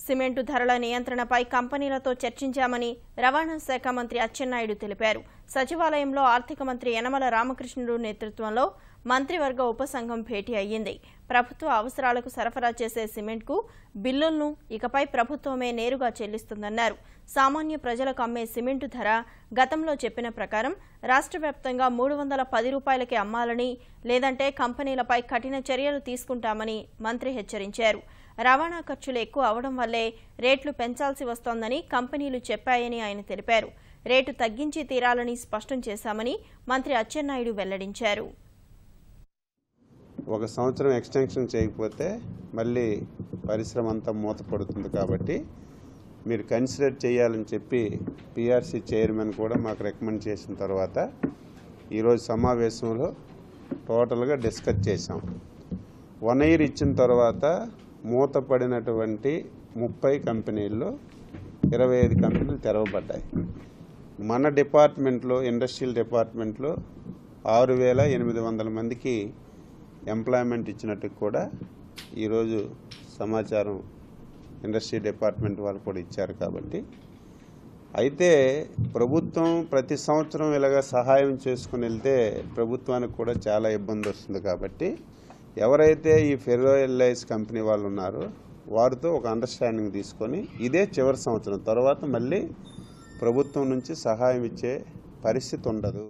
Cement ధరల నియంత్రణపై కంపెనీలతో చర్చించామని రవాణా శాఖ మంత్రి అచ్చెన్నాయుడు తెలిపారు. సచివాలయంలో ఆర్థిక మంత్రి యనమల రామకృష్ణుడు నేతృత్వంలో మంత్రివర్గ ఉపసంఘం భేటీ అయ్యింది. ప్రభుత్వ అవసరాలకు సరఫరా చేసే సిమెంట్కు బిల్లులను ఇకపై ప్రభుత్వమే నేరుగా చెల్లిస్తుందన్నారు. సామాన్య ప్రజలకు అమ్మే సిమెంటు ధర గతంలో చెప్పిన ప్రకారం రాష్ట్ర వ్యాప్తంగా 310 రూపాయలకి అమ్మాలని, లేదంటే కంపెనీలపై కఠిన చర్యలు తీసుకుంటామని మంత్రి హెచ్చరించారు. రవాణా ఖర్చులు ఎక్కువ అవడం వల్లే రేట్లు పెంచాల్సి వస్తోందని కంపెనీలు చెప్పాయని ఆయన తెలిపారు. రేటు తగ్గించి తీరాలని స్పష్టం చేశామని మంత్రి అచ్చెన్నాయుడు వెల్లడించారు. ఒక సంవత్సరం ఎక్స్టెన్షన్ చేయకపోతే మళ్ళీ పరిశ్రమ అంతా మూతపడుతుంది కాబట్టి మీరు కన్సిడర్ చేయాలని చెప్పి పిఆర్సీ చైర్మన్ కూడా మాకు రికమెండ్ చేసిన తర్వాత ఈరోజు సమావేశంలో టోటల్గా డిస్కస్ చేశాం. 1 year ఇచ్చిన తర్వాత మూతపడినటువంటి 30 కంపెనీల్లో 25 కంపెనీలు తెరవబడ్డాయి. మన డిపార్ట్మెంట్లో ఇండస్ట్రియల్ డిపార్ట్మెంట్లో 6,800 మందికి ఎంప్లాయ్మెంట్ ఇచ్చినట్టు కూడా ఈరోజు సమాచారం ఇండస్ట్రీ డిపార్ట్మెంట్ వాళ్ళు కూడా ఇచ్చారు. కాబట్టి అయితే ప్రభుత్వం ప్రతి సంవత్సరం ఇలాగ సహాయం చేసుకుని వెళ్తే ప్రభుత్వానికి కూడా చాలా ఇబ్బంది వస్తుంది. కాబట్టి ఎవరైతే ఈ ఫెర్రో ఎల్లైస్ కంపెనీ వాళ్ళు ఉన్నారో వారితో ఒక అండర్స్టాండింగ్ తీసుకొని ఇదే చివరి సంవత్సరం తర్వాత మళ్ళీ ప్రభుత్వం నుంచి సహాయం ఇచ్చే పరిస్థితి ఉండదు.